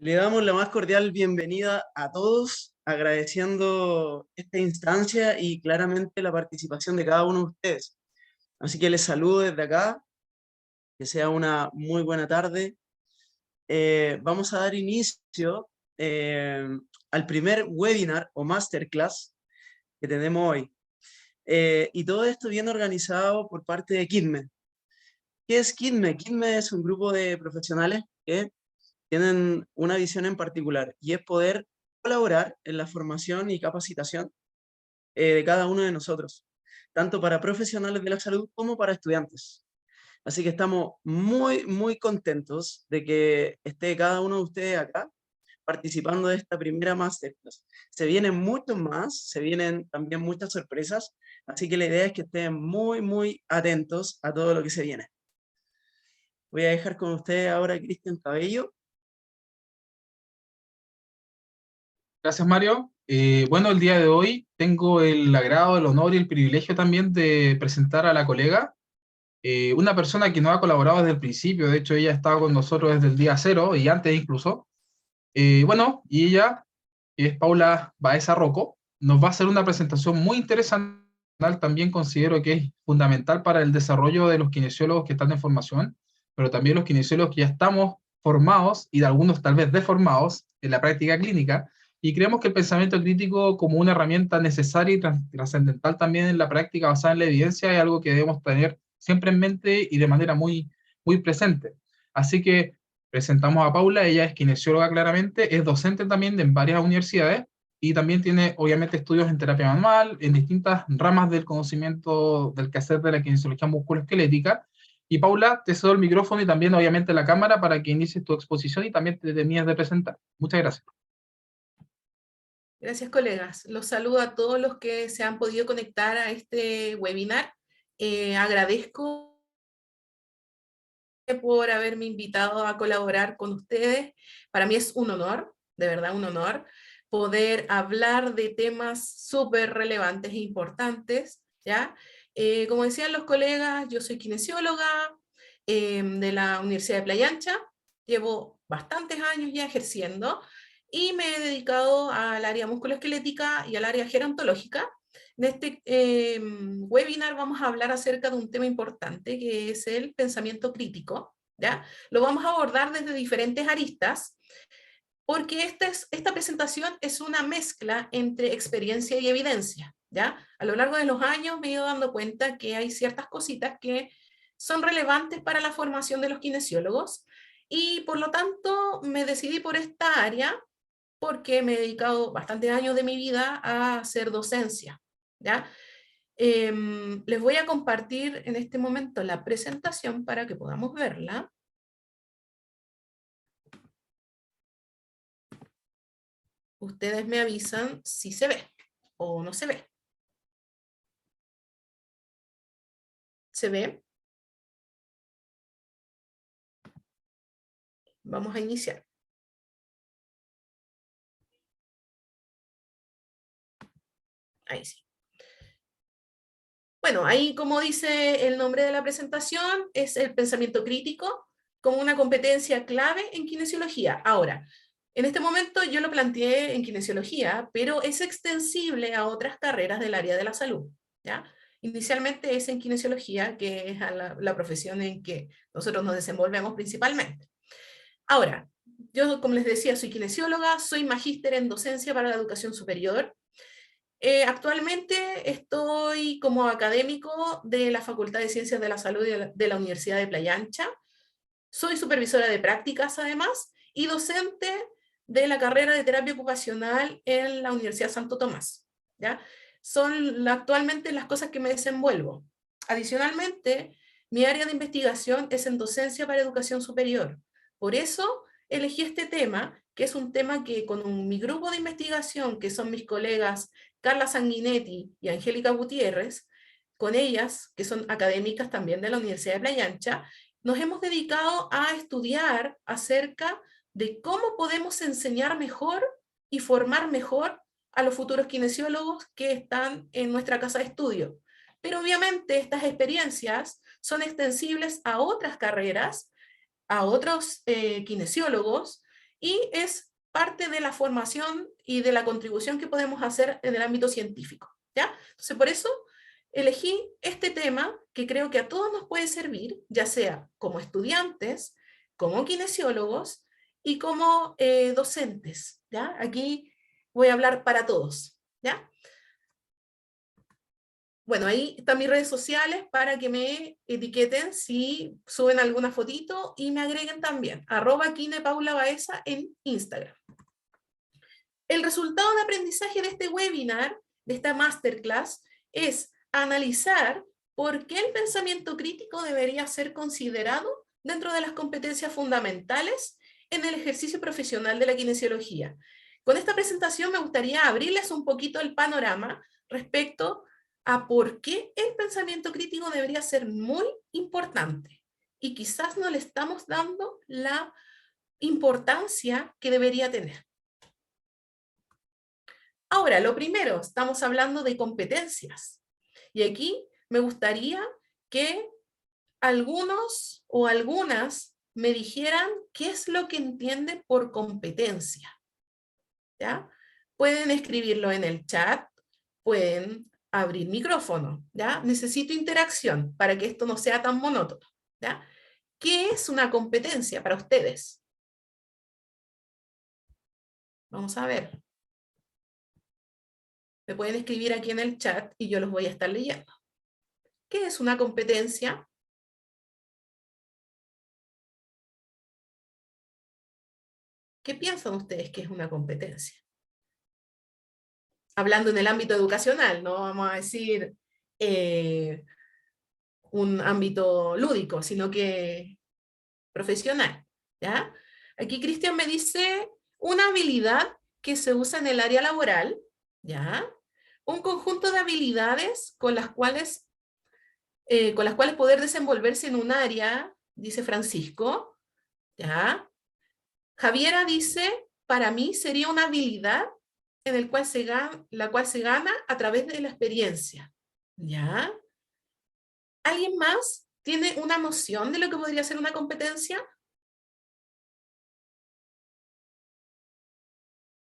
Le damos la más cordial bienvenida a todos, agradeciendo esta instancia y claramente la participación de cada uno de ustedes. Así que les saludo desde acá, que sea una muy buena tarde. Vamos a dar inicio eh, al primer webinar o masterclass que tenemos hoy. Y todo esto bien organizado por parte de KIDME. ¿Qué es KIDME? KIDME es un grupo de profesionales que tienen una visión en particular y es poder colaborar en la formación y capacitación de cada uno de nosotros, tanto para profesionales de la salud como para estudiantes. Así que estamos muy contentos de que esté cada uno de ustedes acá participando de esta primera masterclass. Se vienen muchos más, se vienen también muchas sorpresas, así que la idea es que estén muy atentos a todo lo que se viene. Voy a dejar con ustedes ahora a Cristian Cabello. Gracias, Mario. Bueno, el día de hoy tengo el agrado, el honor y el privilegio también de presentar a la colega, una persona que nos ha colaborado desde el principio. De hecho, ella ha estado con nosotros desde el día cero y antes incluso. Bueno, y ella es Paula Baeza Rocco. Nos va a hacer una presentación muy interesante. También considero que es fundamental para el desarrollo de los kinesiólogos que están en formación, pero también los kinesiólogos que ya estamos formados y de algunos tal vez deformados en la práctica clínica. Y creemos que el pensamiento crítico como una herramienta necesaria y trascendental también en la práctica basada en la evidencia es algo que debemos tener siempre en mente y de manera muy presente. Así que presentamos a Paula. Ella es kinesióloga claramente, es docente también en varias universidades y también tiene obviamente estudios en terapia manual, en distintas ramas del conocimiento del quehacer de la kinesiología musculoesquelética. Y Paula, te cedo el micrófono y también obviamente la cámara para que inicies tu exposición y también te termines de presentar. Muchas gracias. Gracias, colegas. Los saludo a todos los que se han podido conectar a este webinar. Agradezco por haberme invitado a colaborar con ustedes. Para mí es un honor, de verdad un honor, poder hablar de temas súper relevantes e importantes, ¿ya? Como decían los colegas, yo soy kinesióloga de la Universidad de Playa Ancha, llevo bastantes años ya ejerciendo, y me he dedicado al área musculoesquelética y al área gerontológica. En este webinar vamos a hablar acerca de un tema importante que es el pensamiento crítico, ¿ya? Lo vamos a abordar desde diferentes aristas, porque esta presentación es una mezcla entre experiencia y evidencia, ¿ya? A lo largo de los años me he ido dando cuenta que hay ciertas cositas que son relevantes para la formación de los kinesiólogos, y por lo tanto me decidí por esta área porque me he dedicado bastantes años de mi vida a hacer docencia, ¿ya? Les voy a compartir en este momento la presentación para que podamos verla. Ustedes me avisan si se ve o no se ve. ¿Se ve? Vamos a iniciar. Ahí sí. Bueno, ahí como dice el nombre de la presentación, es el pensamiento crítico como una competencia clave en kinesiología. Ahora, en este momento yo lo planteé en kinesiología, pero es extensible a otras carreras del área de la salud, ¿ya? Inicialmente es en kinesiología, que es la profesión en que nosotros nos desenvolvemos principalmente. Ahora, yo como les decía, soy kinesióloga, soy magíster en docencia para la educación superior. Actualmente estoy como académico de la Facultad de Ciencias de la Salud de la Universidad de Playa Ancha. Soy supervisora de prácticas además y docente de la carrera de terapia ocupacional en la Universidad Santo Tomás, ¿ya? Son actualmente las cosas que me desenvuelvo. Adicionalmente, mi área de investigación es en docencia para educación superior. Por eso elegí este tema, que es un tema que con mi grupo de investigación, que son mis colegas Carla Sanguinetti y Angélica Gutiérrez, con ellas, que son académicas también de la Universidad de Playa Ancha, nos hemos dedicado a estudiar acerca de cómo podemos enseñar mejor y formar mejor a los futuros kinesiólogos que están en nuestra casa de estudio. Pero obviamente estas experiencias son extensibles a otras carreras, a otros kinesiólogos, y es parte de la formación y de la contribución que podemos hacer en el ámbito científico, ¿ya? Entonces, por eso elegí este tema que creo que a todos nos puede servir, ya sea como estudiantes, como kinesiólogos y como docentes, ¿ya? Aquí voy a hablar para todos, ¿ya? Bueno, ahí están mis redes sociales para que me etiqueten si suben alguna fotito y me agreguen también, @kinepaulabaeza en Instagram. El resultado de aprendizaje de este webinar, de esta masterclass, es analizar por qué el pensamiento crítico debería ser considerado dentro de las competencias fundamentales en el ejercicio profesional de la kinesiología. Con esta presentación me gustaría abrirles un poquito el panorama respecto a por qué el pensamiento crítico debería ser muy importante y quizás no le estamos dando la importancia que debería tener. Ahora, lo primero, estamos hablando de competencias. Y aquí me gustaría que algunos o algunas me dijeran qué es lo que entienden por competencia. ¿Ya? Pueden escribirlo en el chat, pueden abrir micrófono, ¿ya? Necesito interacción para que esto no sea tan monótono, ¿ya? ¿Qué es una competencia para ustedes? Vamos a ver. Me pueden escribir aquí en el chat y yo los voy a estar leyendo. ¿Qué es una competencia? ¿Qué piensan ustedes que es una competencia? Hablando en el ámbito educacional, no vamos a decir un ámbito lúdico, sino que profesional, ¿ya? Aquí Cristian me dice una habilidad que se usa en el área laboral, ¿ya? Un conjunto de habilidades con las cuales poder desenvolverse en un área, dice Francisco, ¿ya? Javiera dice, para mí sería una habilidad en la cual se gana a través de la experiencia, ¿ya? ¿Alguien más tiene una noción de lo que podría ser una competencia?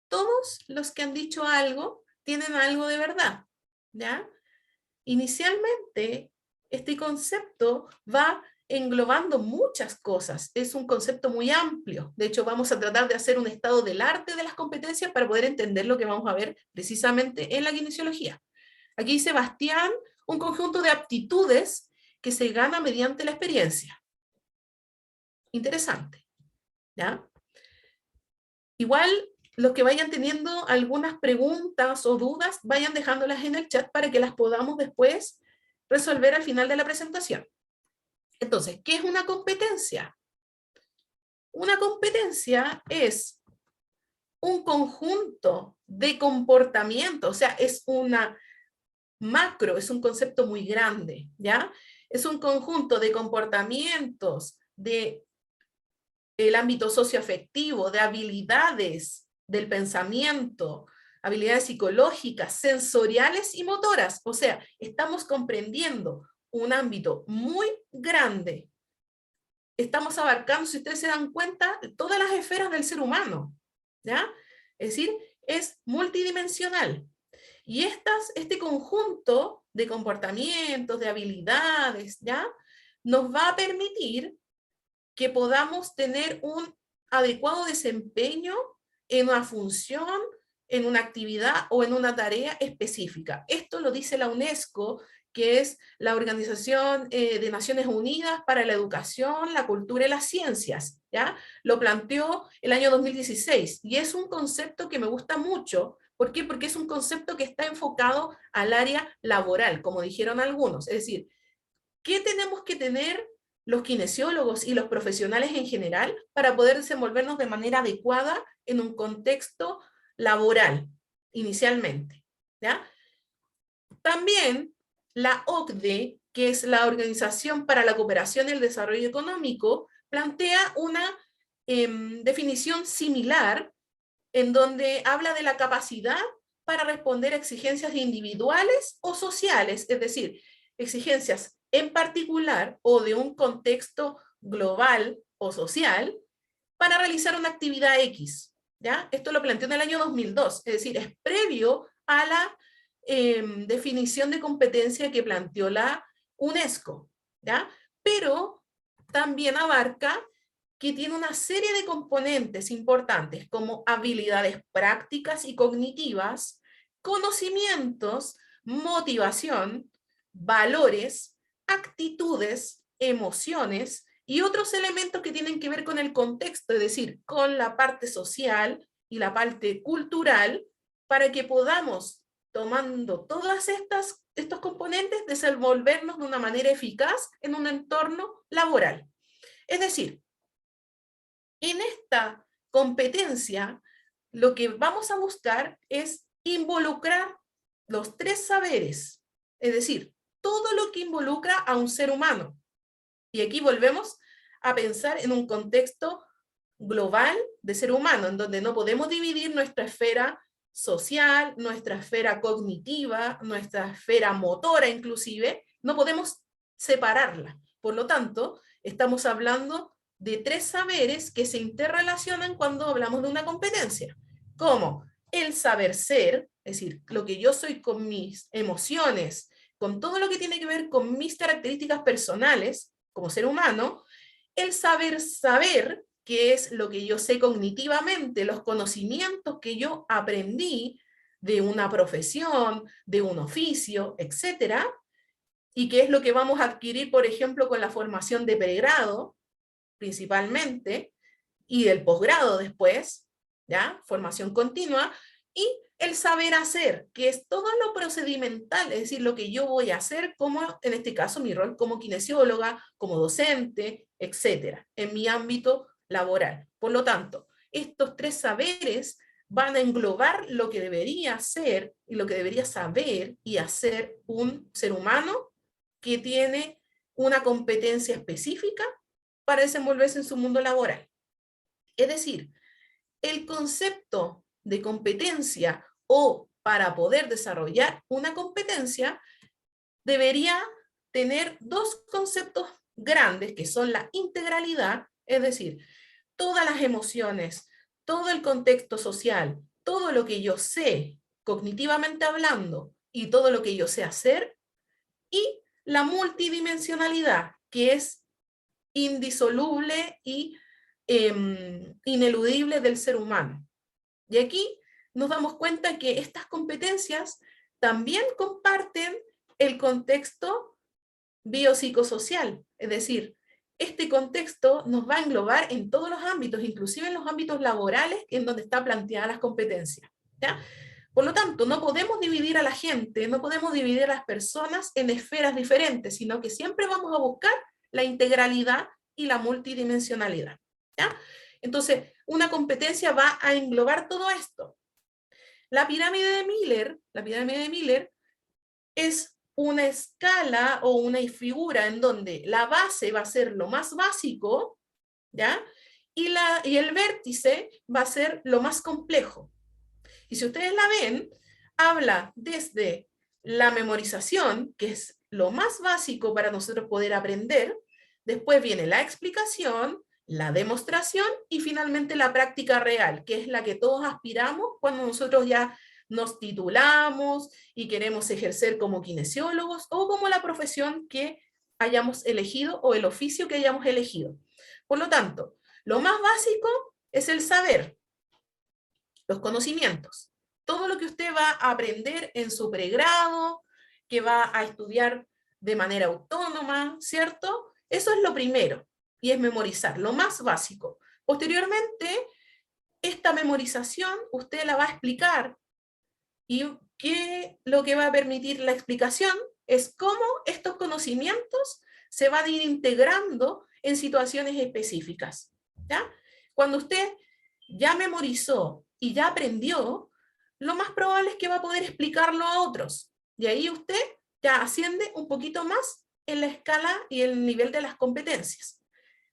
Todos los que han dicho algo tienen algo de verdad, ¿ya? Inicialmente, este concepto va englobando muchas cosas. Es un concepto muy amplio. De hecho, vamos a tratar de hacer un estado del arte de las competencias para poder entender lo que vamos a ver precisamente en la kinesiología. Aquí dice Bastián, un conjunto de aptitudes que se gana mediante la experiencia. Interesante, ¿ya? Igual, los que vayan teniendo algunas preguntas o dudas, vayan dejándolas en el chat para que las podamos después resolver al final de la presentación. Entonces, ¿qué es una competencia? Una competencia es un conjunto de comportamientos, o sea, es una macro, es un concepto muy grande, ¿ya? Es un conjunto de comportamientos del ámbito socioafectivo, de habilidades del pensamiento, habilidades psicológicas, sensoriales y motoras. O sea, estamos comprendiendo un ámbito muy grande. Estamos abarcando, si ustedes se dan cuenta, todas las esferas del ser humano, ¿ya? Es decir, es multidimensional. Y este conjunto de comportamientos, de habilidades, ¿ya? Nos va a permitir que podamos tener un adecuado desempeño en una función, en una actividad o en una tarea específica. Esto lo dice la UNESCO, que es la Organización de Naciones Unidas para la Educación, la Cultura y las Ciencias, ¿ya? Lo planteó el año 2016 y es un concepto que me gusta mucho. ¿Por qué? Porque es un concepto que está enfocado al área laboral, como dijeron algunos. Es decir, ¿qué tenemos que tener los kinesiólogos y los profesionales en general para poder desenvolvernos de manera adecuada en un contexto laboral, inicialmente? ¿Ya? También la OCDE, que es la Organización para la Cooperación y el Desarrollo Económico, plantea una definición similar en donde habla de la capacidad para responder a exigencias individuales o sociales, es decir, exigencias en particular o de un contexto global o social, para realizar una actividad X, ¿ya? Esto lo planteó en el año 2002, es decir, es previo a la definición de competencia que planteó la UNESCO, ¿ya? Pero también abarca que tiene una serie de componentes importantes como habilidades prácticas y cognitivas, conocimientos, motivación, valores, actitudes, emociones y otros elementos que tienen que ver con el contexto, es decir, con la parte social y la parte cultural, para que podamos, tomando todas estos componentes, desenvolvernos de una manera eficaz en un entorno laboral. Es decir, en esta competencia, lo que vamos a buscar es involucrar los 3 saberes, es decir, todo lo que involucra a un ser humano. Y aquí volvemos a pensar en un contexto global de ser humano, en donde no podemos dividir nuestra esfera social, nuestra esfera cognitiva, nuestra esfera motora inclusive, no podemos separarla. Por lo tanto, estamos hablando de 3 saberes que se interrelacionan cuando hablamos de una competencia, como el saber ser, es decir, lo que yo soy con mis emociones, con todo lo que tiene que ver con mis características personales como ser humano, el saber saber, que es lo que yo sé cognitivamente, los conocimientos que yo aprendí de una profesión, de un oficio, etcétera, y que es lo que vamos a adquirir, por ejemplo, con la formación de pregrado, principalmente, y del posgrado después, ¿ya? Formación continua, y el saber hacer, que es todo lo procedimental, es decir, lo que yo voy a hacer, como en este caso mi rol como kinesióloga, como docente, etcétera, en mi ámbito laboral. Por lo tanto, estos 3 saberes van a englobar lo que debería ser y lo que debería saber y hacer un ser humano que tiene una competencia específica para desenvolverse en su mundo laboral. Es decir, el concepto de competencia o para poder desarrollar una competencia debería tener 2 conceptos grandes que son la integralidad, es decir, todas las emociones, todo el contexto social, todo lo que yo sé cognitivamente hablando y todo lo que yo sé hacer, y la multidimensionalidad, que es indisoluble y ineludible del ser humano. Y aquí nos damos cuenta que estas competencias también comparten el contexto biopsicosocial, es decir, este contexto nos va a englobar en todos los ámbitos, inclusive en los ámbitos laborales en donde está planteada las competencias, ¿ya? Por lo tanto, no podemos dividir a la gente, no podemos dividir a las personas en esferas diferentes, sino que siempre vamos a buscar la integralidad y la multidimensionalidad, ¿ya? Entonces, una competencia va a englobar todo esto. La pirámide de Miller es una escala o una figura en donde la base va a ser lo más básico, ¿ya? Y el vértice va a ser lo más complejo. Y si ustedes la ven, habla desde la memorización, que es lo más básico para nosotros poder aprender, después viene la explicación, la demostración y finalmente la práctica real, que es la que todos aspiramos cuando nosotros ya nos titulamos y queremos ejercer como kinesiólogos o como la profesión que hayamos elegido o el oficio que hayamos elegido. Por lo tanto, lo más básico es el saber, los conocimientos, todo lo que usted va a aprender en su pregrado, que va a estudiar de manera autónoma, ¿cierto? Eso es lo primero, y es memorizar, lo más básico. Posteriormente, esta memorización usted la va a explicar, y lo que va a permitir la explicación es cómo estos conocimientos se van a ir integrando en situaciones específicas, ¿ya? Cuando usted ya memorizó y ya aprendió, lo más probable es que va a poder explicarlo a otros. Y ahí usted ya asciende un poquito más en la escala y el nivel de las competencias.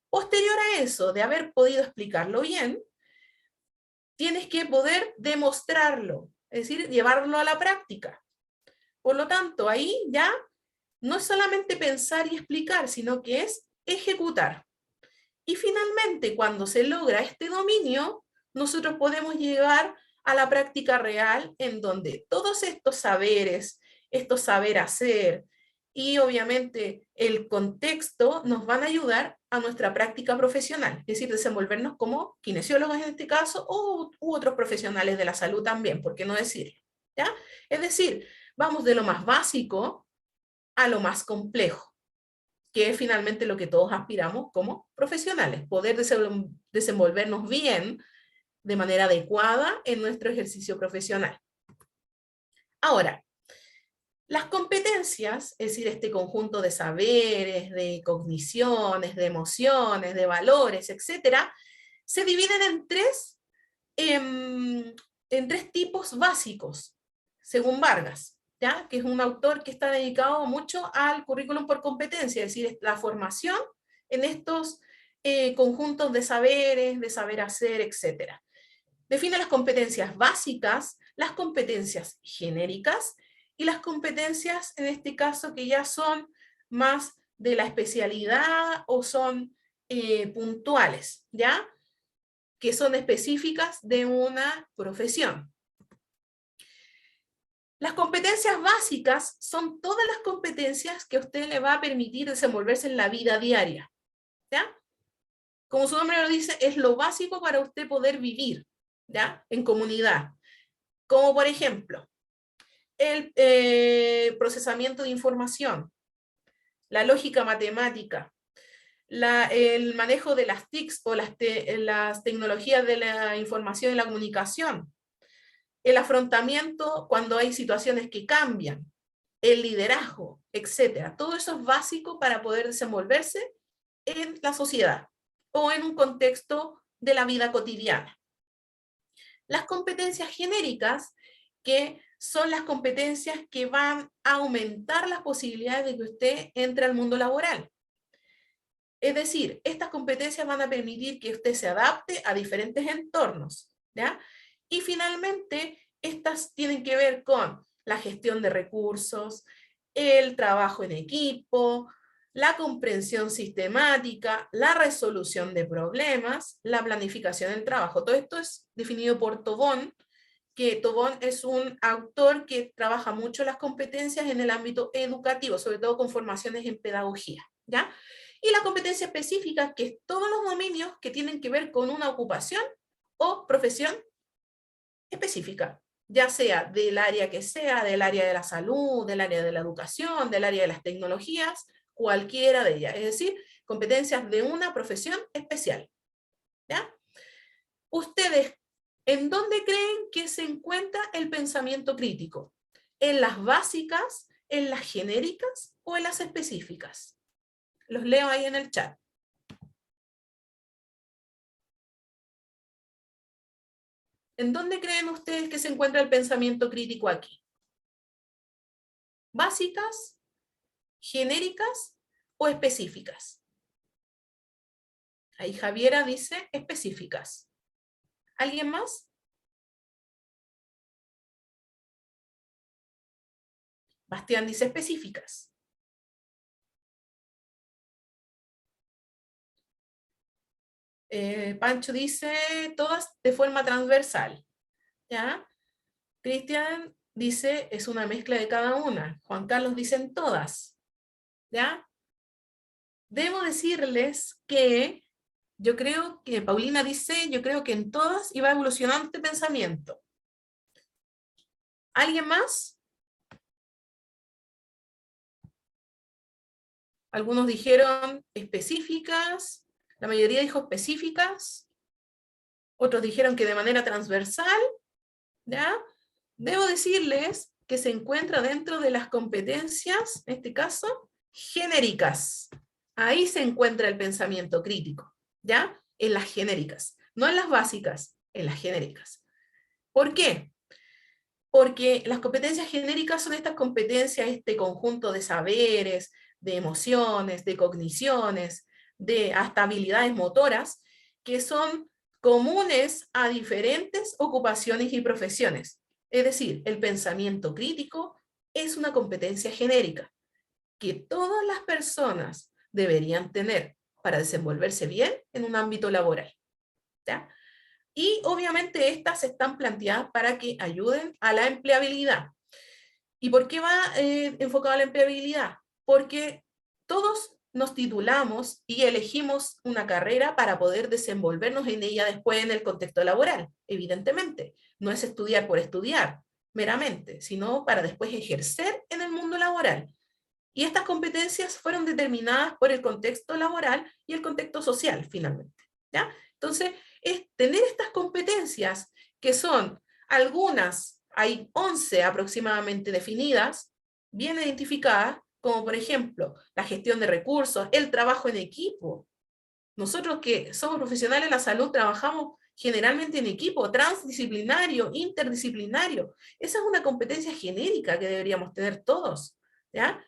Posterior a eso, de haber podido explicarlo bien, tienes que poder demostrarlo, es decir, llevarlo a la práctica. Por lo tanto, ahí ya no es solamente pensar y explicar, sino que es ejecutar. Y finalmente, cuando se logra este dominio, nosotros podemos llegar a la práctica real en donde todos estos saberes, estos saber hacer y obviamente el contexto nos van a ayudar a nuestra práctica profesional, es decir, desenvolvernos como kinesiólogos en este caso u otros profesionales de la salud también, ¿por qué no decirlo? ¿Ya? Es decir, vamos de lo más básico a lo más complejo, que es finalmente lo que todos aspiramos como profesionales, poder desenvolvernos bien de manera adecuada en nuestro ejercicio profesional. Ahora, las competencias, es decir, este conjunto de saberes, de cogniciones, de emociones, de valores, etcétera, se dividen en tres tipos básicos, según Vargas, ¿ya? Que es un autor que está dedicado mucho al currículum por competencia, es decir, la formación en estos conjuntos de saberes, de saber hacer, etcétera. Define las competencias básicas, las competencias genéricas y las competencias, en este caso, que ya son más de la especialidad o son puntuales, ¿ya? Que son específicas de una profesión. Las competencias básicas son todas las competencias que a usted le va a permitir desenvolverse en la vida diaria, ¿ya? Como su nombre lo dice, es lo básico para usted poder vivir, ¿ya? En comunidad. Como por ejemplo, el procesamiento de información, la lógica matemática, el manejo de las TICs o las tecnologías de la información y la comunicación, el afrontamiento cuando hay situaciones que cambian, el liderazgo, etc. Todo eso es básico para poder desenvolverse en la sociedad o en un contexto de la vida cotidiana. Las competencias genéricas, que son las competencias que van a aumentar las posibilidades de que usted entre al mundo laboral. Es decir, estas competencias van a permitir que usted se adapte a diferentes entornos, ¿ya? Y finalmente, estas tienen que ver con la gestión de recursos, el trabajo en equipo, la comprensión sistemática, la resolución de problemas, la planificación del trabajo. Todo esto es definido por Tobón, que Tobón es un autor que trabaja mucho las competencias en el ámbito educativo, sobre todo con formaciones en pedagogía, ¿ya? Y la competencia específica, que es todos los dominios que tienen que ver con una ocupación o profesión específica, ya sea del área que sea, del área de la salud, del área de la educación, del área de las tecnologías, cualquiera de ellas, es decir, competencias de una profesión especial, ¿ya? Ustedes, ¿en dónde creen que se encuentra el pensamiento crítico? ¿En las básicas, en las genéricas o en las específicas? Los leo ahí en el chat. ¿En dónde creen ustedes que se encuentra el pensamiento crítico aquí? ¿Básicas, genéricas o específicas? Ahí Javiera dice específicas. ¿Alguien más? Bastián dice específicas. Pancho dice todas de forma transversal. ¿Ya? Cristian dice es una mezcla de cada una. Juan Carlos dicen todas. ¿Ya? Debo decirles que yo creo que Paulina dice, yo creo que en todas iba evolucionando este pensamiento. ¿Alguien más? Algunos dijeron específicas, la mayoría dijo específicas, otros dijeron que de manera transversal, ¿ya? Debo decirles que se encuentra dentro de las competencias, en este caso, genéricas. Ahí se encuentra el pensamiento crítico, ¿ya? En las genéricas, no en las básicas, en las genéricas. ¿Por qué? Porque las competencias genéricas son estas competencias, este conjunto de saberes, de emociones, de cogniciones, de hasta habilidades motoras, que son comunes a diferentes ocupaciones y profesiones. Es decir, el pensamiento crítico es una competencia genérica que todas las personas deberían tener. para desenvolverse bien en un ámbito laboral, ¿ya? Y obviamente estas están planteadas para que ayuden a la empleabilidad. ¿Y por qué va enfocado a la empleabilidad? Porque todos nos titulamos y elegimos una carrera para poder desenvolvernos en ella después en el contexto laboral, evidentemente. No es estudiar por estudiar meramente, sino para después ejercer en el mundo laboral. Y estas competencias fueron determinadas por el contexto laboral y el contexto social, finalmente, ¿ya? Entonces, es tener estas competencias, que son algunas, hay 11 aproximadamente definidas, bien identificadas, como por ejemplo, la gestión de recursos, el trabajo en equipo. Nosotros que somos profesionales de la salud trabajamos generalmente en equipo, transdisciplinario, interdisciplinario. Esa es una competencia genérica que deberíamos tener todos, ¿ya?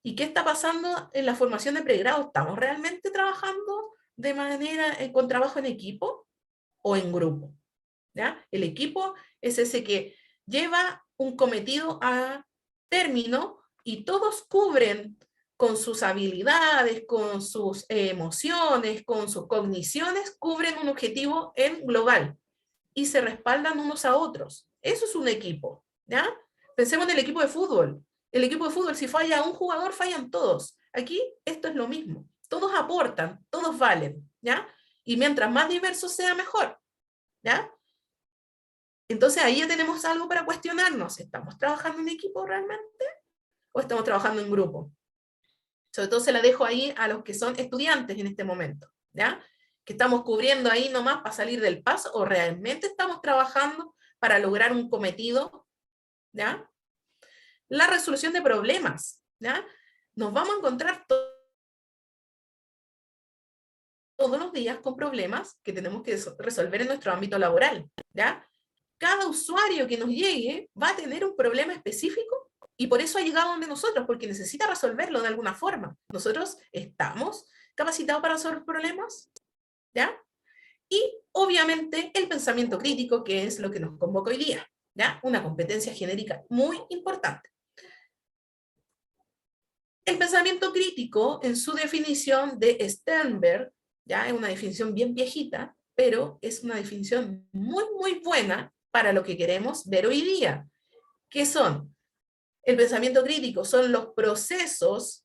¿Y qué está pasando en la formación de pregrado? ¿Estamos realmente trabajando de manera, con trabajo en equipo o en grupo? ¿Ya? El equipo es ese que lleva un cometido a término y todos cubren con sus habilidades, con sus emociones, con sus cogniciones, cubren un objetivo en global y se respaldan unos a otros. Eso es un equipo, ¿ya? Pensemos en el equipo de fútbol. El equipo de fútbol, si falla un jugador, fallan todos. Aquí esto es lo mismo. Todos aportan, todos valen, ¿ya? Y mientras más diverso sea, mejor, ¿ya? Entonces ahí ya tenemos algo para cuestionarnos. ¿Estamos trabajando en equipo realmente? ¿O estamos trabajando en grupo? Sobre todo se la dejo ahí a los que son estudiantes en este momento, ¿ya? Que estamos cubriendo ahí nomás para salir del paso, o realmente estamos trabajando para lograr un cometido, ¿ya? La resolución de problemas, ¿ya? Nos vamos a encontrar todos los días con problemas que tenemos que resolver en nuestro ámbito laboral, ¿ya? Cada usuario que nos llegue va a tener un problema específico y por eso ha llegado donde nosotros, porque necesita resolverlo de alguna forma. Nosotros estamos capacitados para resolver problemas, ¿ya? Y obviamente el pensamiento crítico, que es lo que nos convoca hoy día, ¿ya? Una competencia genérica muy importante. El pensamiento crítico, en su definición de Sternberg, ya es una definición bien viejita, pero es una definición muy, muy buena para lo que queremos ver hoy día. ¿Qué son? El pensamiento crítico son los procesos,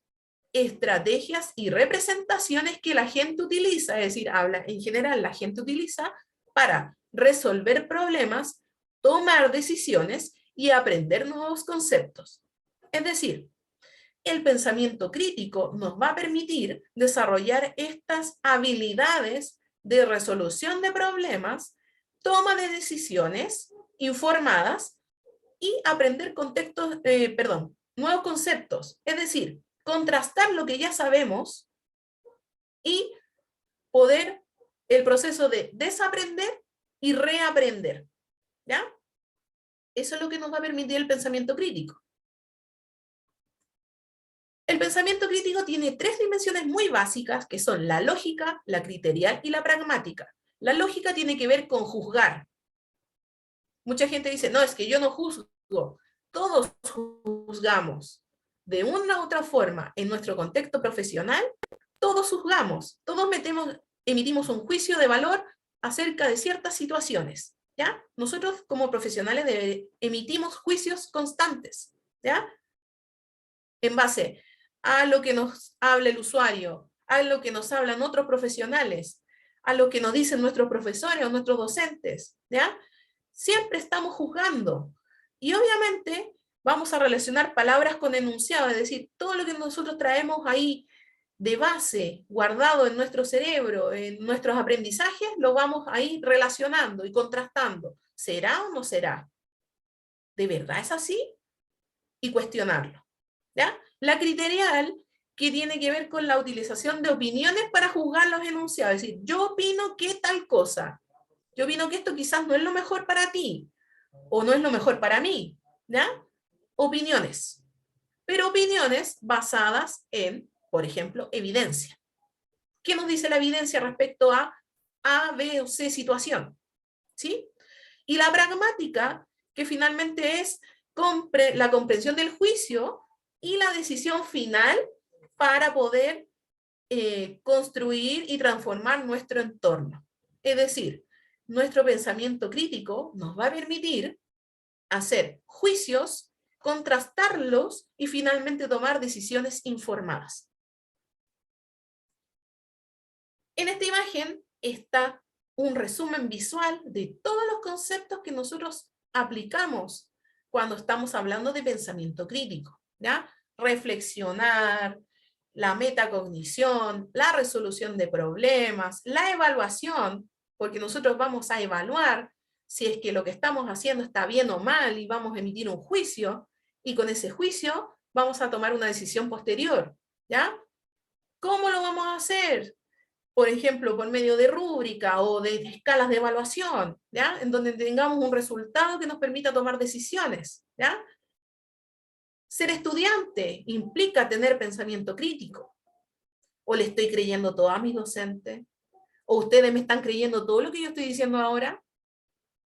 estrategias y representaciones que la gente utiliza, es decir, habla en general, la gente utiliza para resolver problemas, tomar decisiones y aprender nuevos conceptos. Es decir, el pensamiento crítico nos va a permitir desarrollar estas habilidades de resolución de problemas, toma de decisiones informadas y aprender nuevos conceptos. Es decir, contrastar lo que ya sabemos y poder el proceso de desaprender y reaprender. ¿Ya? Eso es lo que nos va a permitir el pensamiento crítico. El pensamiento crítico tiene 3 dimensiones muy básicas, que son la lógica, la criterial y la pragmática. La lógica tiene que ver con juzgar. Mucha gente dice, no, es que yo no juzgo. Todos juzgamos. De una u otra forma, en nuestro contexto profesional, todos juzgamos, todos emitimos un juicio de valor acerca de ciertas situaciones, ¿ya? Nosotros como profesionales emitimos juicios constantes, ¿ya? En base a lo que nos habla el usuario, a lo que nos hablan otros profesionales, a lo que nos dicen nuestros profesores o nuestros docentes, ¿ya? Siempre estamos juzgando. Y obviamente vamos a relacionar palabras con enunciados, es decir, todo lo que nosotros traemos ahí de base, guardado en nuestro cerebro, en nuestros aprendizajes, lo vamos a ir relacionando y contrastando. ¿Será o no será? ¿De verdad es así? Y cuestionarlo, ¿ya? La criterial, que tiene que ver con la utilización de opiniones para juzgar los enunciados. Es decir, yo opino que tal cosa. Yo opino que esto quizás no es lo mejor para ti, o no es lo mejor para mí, ¿ya? Opiniones. Pero opiniones basadas en, por ejemplo, evidencia. ¿Qué nos dice la evidencia respecto a A, B o C situación? ¿Sí? Y la pragmática, que finalmente es la comprensión del juicio y la decisión final para poder construir y transformar nuestro entorno. Es decir, nuestro pensamiento crítico nos va a permitir hacer juicios, contrastarlos y finalmente tomar decisiones informadas. En esta imagen está un resumen visual de todos los conceptos que nosotros aplicamos cuando estamos hablando de pensamiento crítico, ¿ya? Reflexionar, la metacognición, la resolución de problemas, la evaluación, porque nosotros vamos a evaluar si es que lo que estamos haciendo está bien o mal y vamos a emitir un juicio, y con ese juicio vamos a tomar una decisión posterior, ¿ya? ¿Cómo lo vamos a hacer? Por ejemplo, por medio de rúbrica o de escalas de evaluación, ¿ya? En donde tengamos un resultado que nos permita tomar decisiones, ¿ya? Ser estudiante implica tener pensamiento crítico. ¿O le estoy creyendo todo a mis docentes? ¿O ustedes me están creyendo todo lo que yo estoy diciendo ahora?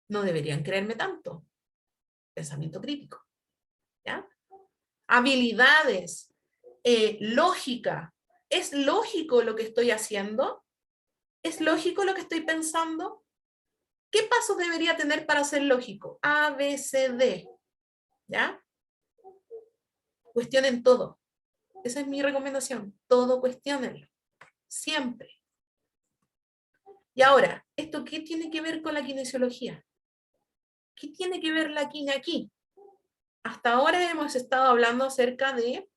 No deberían creerme tanto. Pensamiento crítico, ¿ya? Habilidades, lógica. ¿Es lógico lo que estoy haciendo? ¿Es lógico lo que estoy pensando? ¿Qué pasos debería tener para ser lógico? A, B, C, D. ¿Ya? Cuestionen todo. Esa es mi recomendación. Todo cuestionenlo. Siempre. Y ahora, ¿esto qué tiene que ver con la kinesiología? ¿Qué tiene que ver la kin aquí? Hasta ahora hemos estado hablando acerca de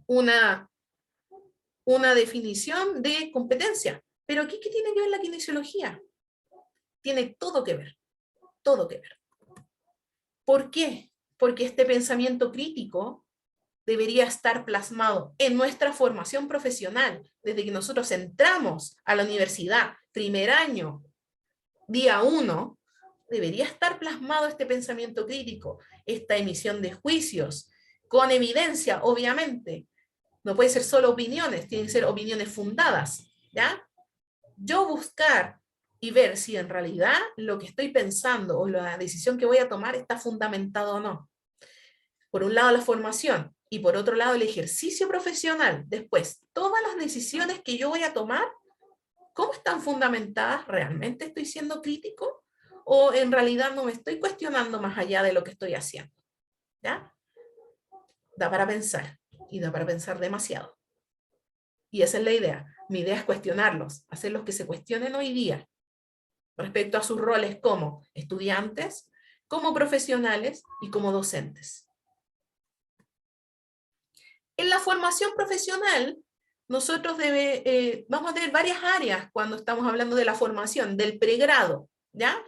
una definición de competencia. Pero aquí, ¿qué tiene que ver la kinesiología? Tiene todo que ver. Todo que ver. ¿Por qué? Porque este pensamiento crítico debería estar plasmado en nuestra formación profesional, desde que nosotros entramos a la universidad, primer año, día 1, debería estar plasmado este pensamiento crítico, esta emisión de juicios, con evidencia, obviamente. No puede ser solo opiniones, tienen que ser opiniones fundadas, ¿ya? Yo buscar y ver si en realidad lo que estoy pensando o la decisión que voy a tomar está fundamentado o no. Por un lado la formación y por otro lado el ejercicio profesional. Después, todas las decisiones que yo voy a tomar, ¿cómo están fundamentadas? ¿Realmente estoy siendo crítico? ¿O en realidad no me estoy cuestionando más allá de lo que estoy haciendo? ¿Ya? Da para pensar y da para pensar demasiado. Y esa es la idea. Mi idea es cuestionarlos, hacerlos que se cuestionen hoy día respecto a sus roles como estudiantes, como profesionales y como docentes. En la formación profesional, nosotros vamos a tener varias áreas cuando estamos hablando de la formación, del pregrado, ¿ya?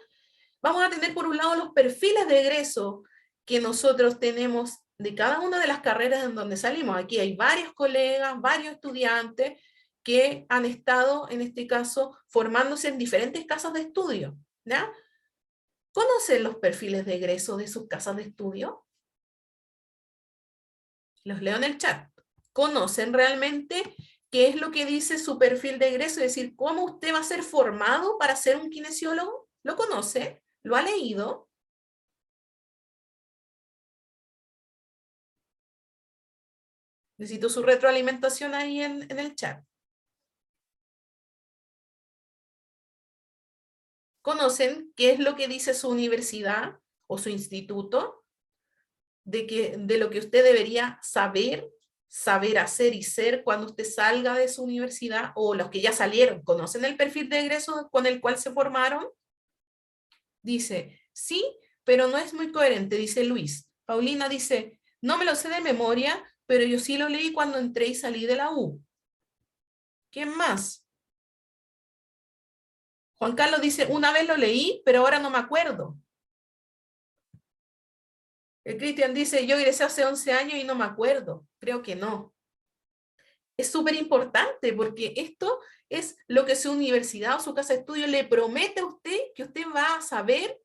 Vamos a tener por un lado los perfiles de egreso que nosotros tenemos de cada una de las carreras en donde salimos. Aquí hay varios colegas, varios estudiantes que han estado, en este caso, formándose en diferentes casas de estudio, ¿ya? ¿Conocen los perfiles de egreso de sus casas de estudio? Los leo en el chat. ¿Conocen realmente qué es lo que dice su perfil de egreso? Es decir, ¿cómo usted va a ser formado para ser un kinesiólogo? ¿Lo conoce? ¿Lo ha leído? Necesito su retroalimentación ahí en el chat. ¿Conocen qué es lo que dice su universidad o su instituto? De lo que usted debería saber hacer y ser cuando usted salga de su universidad, o los que ya salieron, ¿conocen el perfil de egreso con el cual se formaron? Dice, sí, pero no es muy coherente, dice Luis. Paulina dice, no me lo sé de memoria, pero yo sí lo leí cuando entré y salí de la U. ¿Quién más? Juan Carlos dice, una vez lo leí, pero ahora no me acuerdo. El Cristian dice, yo ingresé hace 11 años y no me acuerdo. Creo que no. Es súper importante porque esto es lo que su universidad o su casa de estudio le promete a usted que usted va a saber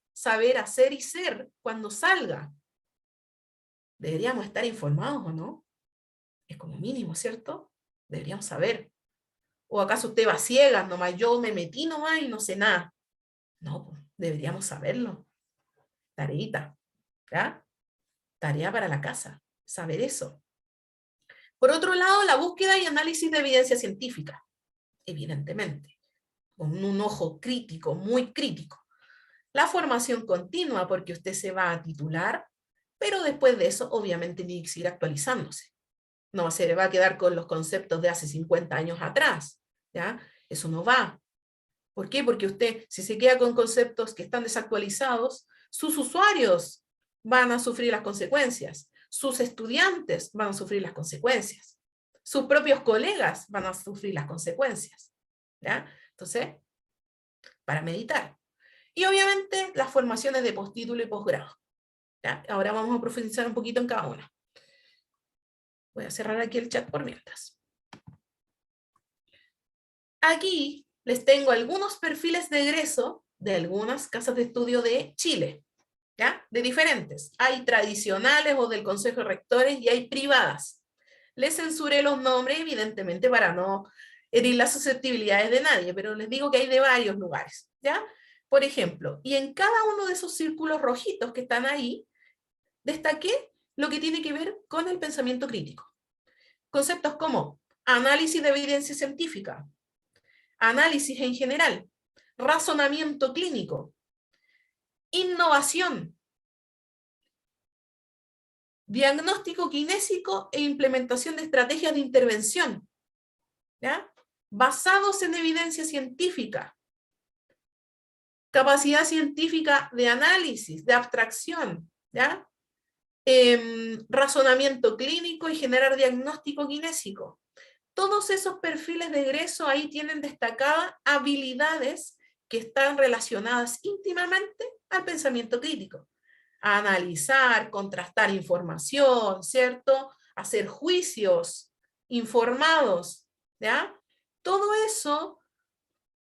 hacer y ser cuando salga. Deberíamos estar informados, ¿o no? Es como mínimo, ¿cierto? Deberíamos saber. ¿O acaso usted va ciegas nomás? Yo me metí nomás y no sé nada. No, pues, deberíamos saberlo. Tareita, ¿ya? Tarea para la casa, saber eso. Por otro lado, la búsqueda y análisis de evidencia científica, evidentemente, con un ojo crítico, muy crítico. La formación continua, porque usted se va a titular, pero después de eso, obviamente, tiene que seguir actualizándose. No se va a quedar con los conceptos de hace 50 años atrás, ¿ya? Eso no va. ¿Por qué? Porque usted, si se queda con conceptos que están desactualizados, sus usuarios van a sufrir las consecuencias, sus estudiantes van a sufrir las consecuencias, sus propios colegas van a sufrir las consecuencias, ¿ya? Entonces, para meditar. Y obviamente las formaciones de postítulo y posgrado, ¿ya? Ahora vamos a profundizar un poquito en cada una. Voy a cerrar aquí el chat por mientras. Aquí les tengo algunos perfiles de egreso de algunas casas de estudio de Chile, ¿ya? De diferentes. Hay tradicionales o del Consejo de Rectores y hay privadas. Les censuré los nombres, evidentemente, para no herir las susceptibilidades de nadie, pero les digo que hay de varios lugares, ¿ya? Por ejemplo, y en cada uno de esos círculos rojitos que están ahí, destaqué lo que tiene que ver con el pensamiento crítico. Conceptos como análisis de evidencia científica, análisis en general, razonamiento clínico, innovación, diagnóstico kinésico e implementación de estrategias de intervención, ¿ya? Basados en evidencia científica, capacidad científica de análisis, de abstracción, ¿ya? Razonamiento clínico y generar diagnóstico kinésico. Todos esos perfiles de egreso ahí tienen destacadas habilidades que están relacionadas íntimamente al pensamiento crítico. A analizar, contrastar información, ¿cierto? Hacer juicios informados, ¿ya? Todo eso,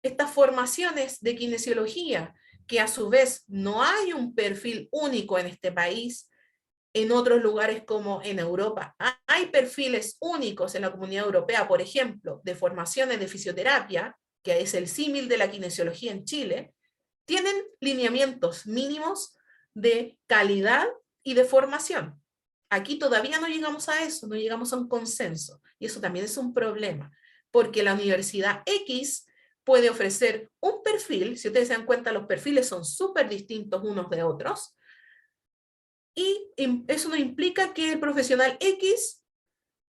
estas formaciones de kinesiología, que a su vez no hay un perfil único en este país, en otros lugares como en Europa. Hay perfiles únicos en la Comunidad Europea, por ejemplo, de formaciones de fisioterapia, que es el símil de la kinesiología en Chile, tienen lineamientos mínimos de calidad y de formación. Aquí todavía no llegamos a eso, no llegamos a un consenso, y eso también es un problema, porque la Universidad X puede ofrecer un perfil, si ustedes se dan cuenta, los perfiles son súper distintos unos de otros, y eso no implica que el profesional X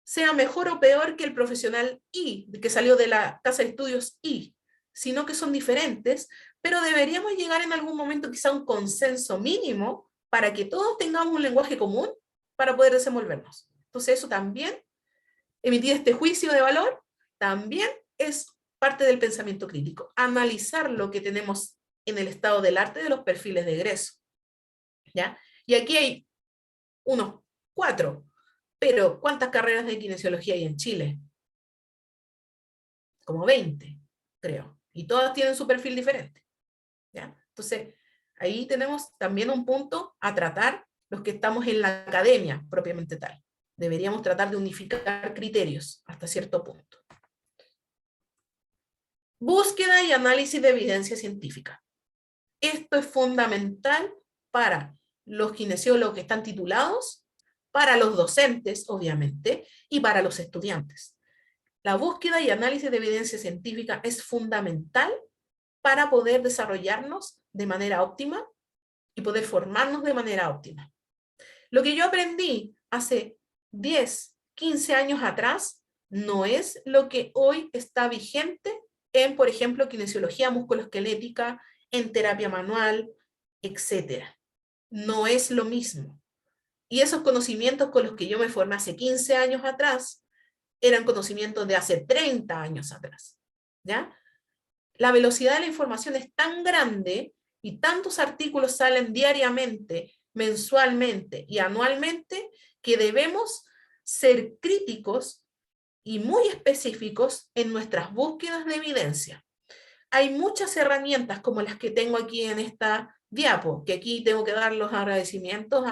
sea mejor o peor que el profesional Y, que salió de la casa de estudios Y, sino que son diferentes, pero deberíamos llegar en algún momento quizá a un consenso mínimo para que todos tengamos un lenguaje común para poder desenvolvernos. Entonces eso también, emitir este juicio de valor, también es parte del pensamiento crítico. Analizar lo que tenemos en el estado del arte de los perfiles de egreso, ¿ya? Y aquí hay unos 4, pero ¿cuántas carreras de kinesiología hay en Chile? Como 20, creo. Y todas tienen su perfil diferente, ¿ya? Entonces, ahí tenemos también un punto a tratar los que estamos en la academia, propiamente tal. Deberíamos tratar de unificar criterios hasta cierto punto. Búsqueda y análisis de evidencia científica. Esto es fundamental para los kinesiólogos que están titulados, para los docentes, obviamente, y para los estudiantes. La búsqueda y análisis de evidencia científica es fundamental para poder desarrollarnos de manera óptima y poder formarnos de manera óptima. Lo que yo aprendí hace 10, 15 años atrás no es lo que hoy está vigente en, por ejemplo, kinesiología musculoesquelética, en terapia manual, etc. No es lo mismo. Y esos conocimientos con los que yo me formé hace 15 años atrás eran conocimientos de hace 30 años atrás, ¿ya? La velocidad de la información es tan grande y tantos artículos salen diariamente, mensualmente y anualmente que debemos ser críticos y muy específicos en nuestras búsquedas de evidencia. Hay muchas herramientas como las que tengo aquí en esta diapo, que aquí tengo que dar los agradecimientos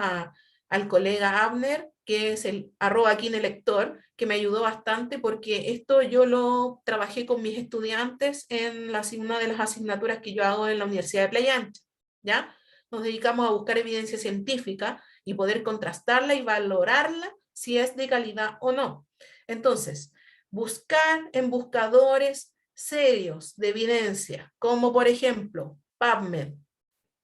al colega Abner, que es el @kinelector, que me ayudó bastante porque esto yo lo trabajé con mis estudiantes en una de las asignaturas que yo hago en la Universidad de Playa Ancha, ¿ya? Nos dedicamos a buscar evidencia científica y poder contrastarla y valorarla si es de calidad o no. Entonces, buscar en buscadores serios de evidencia, como por ejemplo PubMed,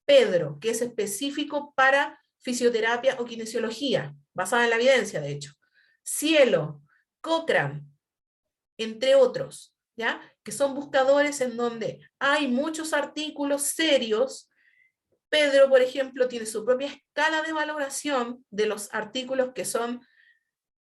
Pedro, que es específico para fisioterapia o kinesiología, basada en la evidencia, de hecho. Cielo, Cochrane, entre otros, ¿ya? Que son buscadores en donde hay muchos artículos serios. Pedro, por ejemplo, tiene su propia escala de valoración de los artículos que son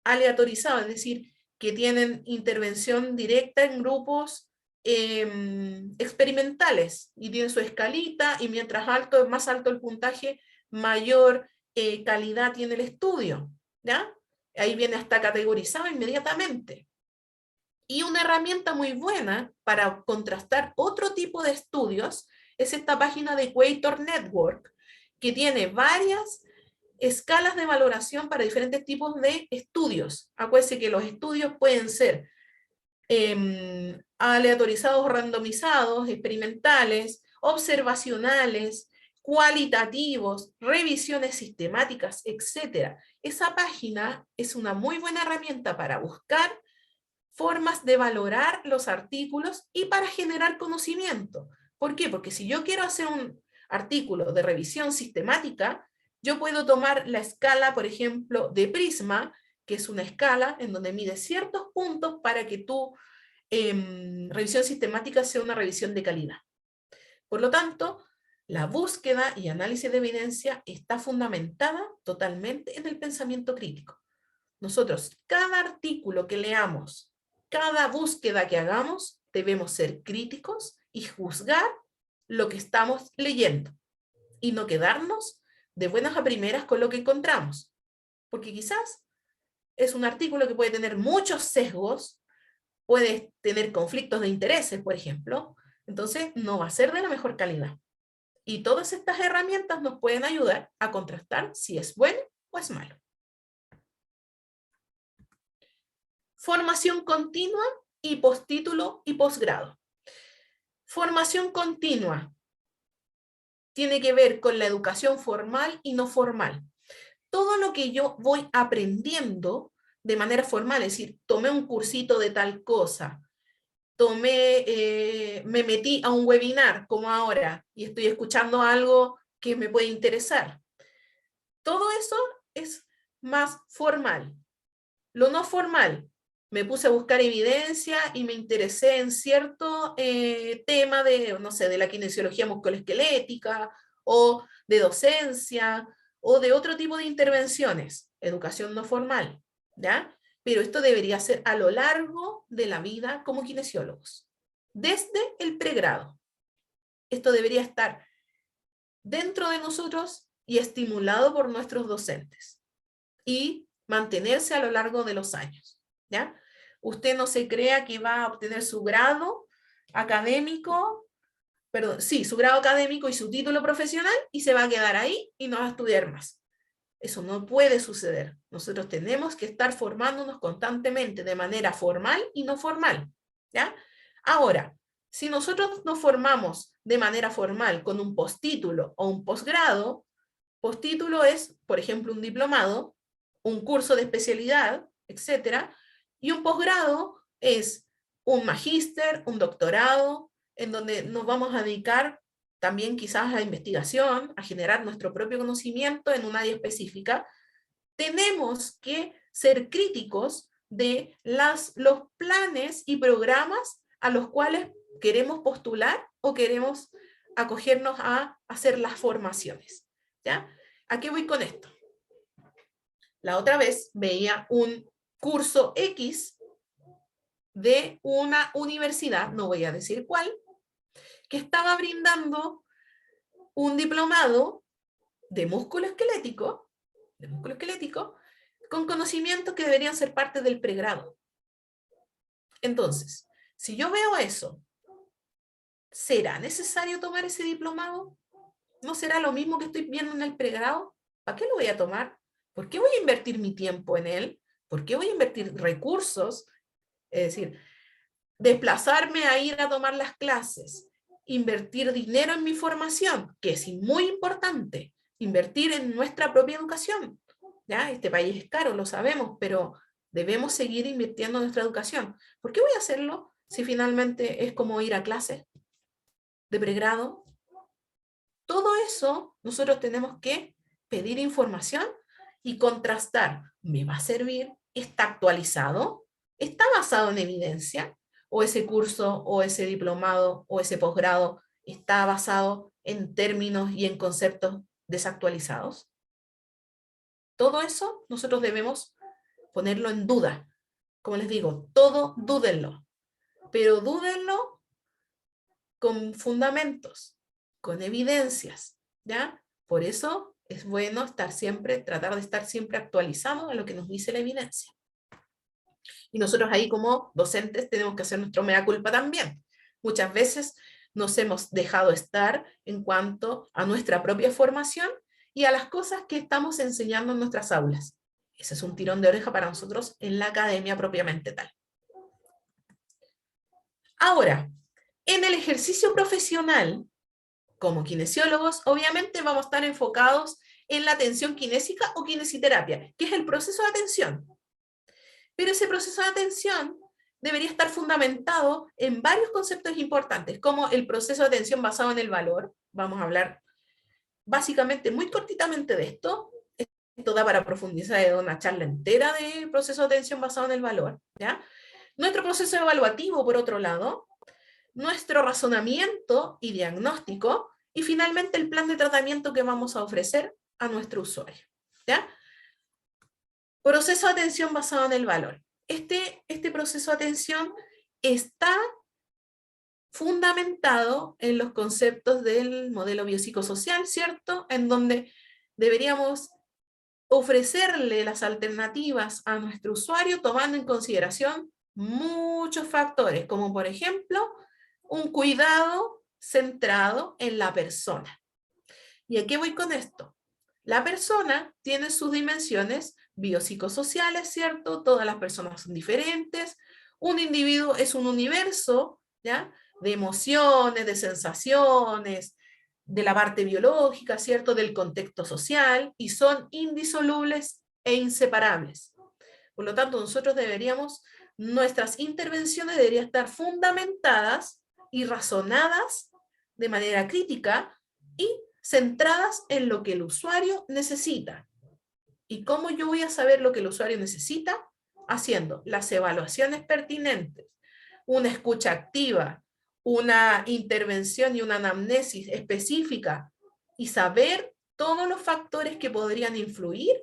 aleatorizados, es decir, que tienen intervención directa en grupos experimentales, y tiene su escalita, y mientras más alto el puntaje, mayor calidad tiene el estudio, ¿ya? Ahí viene hasta categorizado inmediatamente. Y una herramienta muy buena para contrastar otro tipo de estudios es esta página de Equator Network, que tiene varias escalas de valoración para diferentes tipos de estudios. Acuérdense que los estudios pueden ser aleatorizados, randomizados, experimentales, observacionales, cualitativos, revisiones sistemáticas, etc. Esa página es una muy buena herramienta para buscar formas de valorar los artículos y para generar conocimiento. ¿Por qué? Porque si yo quiero hacer un artículo de revisión sistemática, yo puedo tomar la escala, por ejemplo, de Prisma, que es una escala en donde mide ciertos puntos para que tu revisión sistemática sea una revisión de calidad. Por lo tanto, la búsqueda y análisis de evidencia está fundamentada totalmente en el pensamiento crítico. Nosotros, cada artículo que leamos, cada búsqueda que hagamos, debemos ser críticos y juzgar lo que estamos leyendo y no quedarnos de buenas a primeras con lo que encontramos, porque quizás es un artículo que puede tener muchos sesgos, puede tener conflictos de intereses, por ejemplo, entonces no va a ser de la mejor calidad. Y todas estas herramientas nos pueden ayudar a contrastar si es bueno o es malo. Formación continua y postítulo y posgrado. Formación continua tiene que ver con la educación formal y no formal. Todo lo que yo voy aprendiendo de manera formal, es decir, tomé un cursito de tal cosa, me metí a un webinar como ahora y estoy escuchando algo que me puede interesar. Todo eso es más formal. Lo no formal, me puse a buscar evidencia y me interesé en cierto tema de, no sé, de la kinesiología musculoesquelética o de docencia o de otro tipo de intervenciones, educación no formal, ¿ya? Pero esto debería ser a lo largo de la vida como kinesiólogos, desde el pregrado. Esto debería estar dentro de nosotros y estimulado por nuestros docentes y mantenerse a lo largo de los años, ¿ya? Usted no se crea que va a obtener su grado académico, perdón, sí, su grado académico y su título profesional y se va a quedar ahí y no va a estudiar más. Eso no puede suceder. Nosotros tenemos que estar formándonos constantemente de manera formal y no formal, ¿ya? Ahora, si nosotros nos formamos de manera formal con un postítulo o un posgrado, postítulo es, por ejemplo, un diplomado, un curso de especialidad, etc. Y un posgrado es un magíster, un doctorado, en donde nos vamos a dedicar también quizás a la investigación, a generar nuestro propio conocimiento en un área específica. Tenemos que ser críticos de los planes y programas a los cuales queremos postular o queremos acogernos a hacer las formaciones, ¿ya? ¿A qué voy con esto? La otra vez veía un curso X de una universidad, no voy a decir cuál, que estaba brindando un diplomado de músculo esquelético con conocimientos que deberían ser parte del pregrado. Entonces, si yo veo eso, ¿será necesario tomar ese diplomado? ¿No será lo mismo que estoy viendo en el pregrado? ¿Para qué lo voy a tomar? ¿Por qué voy a invertir mi tiempo en él? ¿Por qué voy a invertir recursos? Es decir, desplazarme a ir a tomar las clases, invertir dinero en mi formación, que es muy importante, invertir en nuestra propia educación. ¿Ya? Este país es caro, lo sabemos, pero Debemos seguir invirtiendo en nuestra educación. ¿Por qué voy a hacerlo si finalmente es como ir a clase de pregrado? Todo eso nosotros tenemos que pedir información y contrastar. ¿Me va a servir? ¿Está actualizado? ¿Está basado en evidencia? ¿O ese curso, o ese diplomado, o ese posgrado está basado en términos y en conceptos desactualizados? Todo eso nosotros debemos ponerlo en duda. Como les digo, todo dúdenlo, pero dúdenlo con fundamentos, con evidencias, ¿ya? Por eso es bueno tratar de estar siempre actualizado a lo que nos dice la evidencia. Y nosotros ahí como docentes tenemos que hacer nuestro mea culpa también. Muchas veces nos hemos dejado estar en cuanto a nuestra propia formación y a las cosas que estamos enseñando en nuestras aulas. Ese es un tirón de oreja para nosotros en la academia propiamente tal. Ahora, en el ejercicio profesional, como kinesiólogos, obviamente vamos a estar enfocados en la atención kinésica o kinesiterapia, que es el proceso de atención. Pero ese proceso de atención debería estar fundamentado en varios conceptos importantes, como el proceso de atención basado en el valor. Vamos a hablar básicamente, muy cortitamente de esto. Esto da para profundizar en una charla entera de proceso de atención basado en el valor, ¿ya? Nuestro proceso evaluativo, por otro lado, nuestro razonamiento y diagnóstico, y finalmente el plan de tratamiento que vamos a ofrecer a nuestro usuario, ¿ya? Proceso de atención basado en el valor. Este proceso de atención está fundamentado en los conceptos del modelo biopsicosocial, ¿cierto? En donde deberíamos ofrecerle las alternativas a nuestro usuario tomando en consideración muchos factores, como por ejemplo, un cuidado centrado en la persona. ¿Y a qué voy con esto? La persona tiene sus dimensiones biopsicosociales, ¿cierto? Todas las personas son diferentes. Un individuo es un universo, ¿ya? De emociones, de sensaciones, de la parte biológica, ¿cierto? Del contexto social, y son indisolubles e inseparables. Por lo tanto, nuestras intervenciones deberían estar fundamentadas y razonadas de manera crítica y centradas en lo que el usuario necesita. ¿Y cómo yo voy a saber lo que el usuario necesita? Haciendo las evaluaciones pertinentes, una escucha activa, una intervención y una anamnesis específica, y saber todos los factores que podrían influir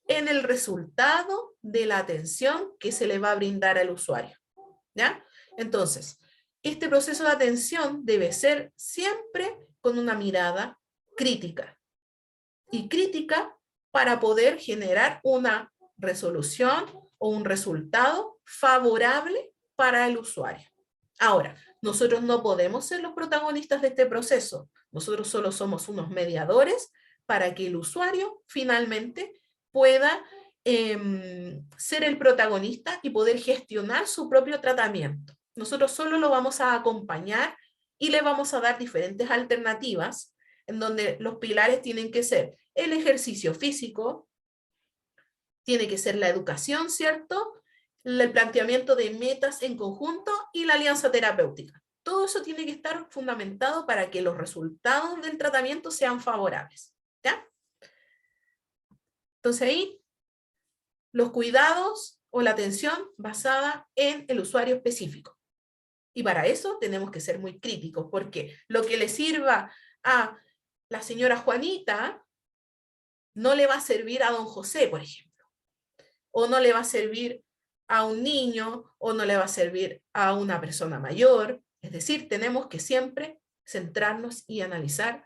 en el resultado de la atención que se le va a brindar al usuario, ¿ya? Entonces, este proceso de atención debe ser siempre con una mirada crítica. Y crítica para poder generar una resolución o un resultado favorable para el usuario. Ahora, nosotros no podemos ser los protagonistas de este proceso. Nosotros solo somos unos mediadores para que el usuario finalmente pueda ser el protagonista y poder gestionar su propio tratamiento. Nosotros solo lo vamos a acompañar y le vamos a dar diferentes alternativas en donde los pilares tienen que ser el ejercicio físico, tiene que ser la educación, ¿cierto? El planteamiento de metas en conjunto y la alianza terapéutica. Todo eso tiene que estar fundamentado para que los resultados del tratamiento sean favorables, ¿ya? Entonces ahí, los cuidados o la atención basada en el usuario específico. Y para eso tenemos que ser muy críticos, porque lo que le sirva a la señora Juanita no le va a servir a don José, por ejemplo. O no le va a servir a un niño, o no le va a servir a una persona mayor. Es decir, tenemos que siempre centrarnos y analizar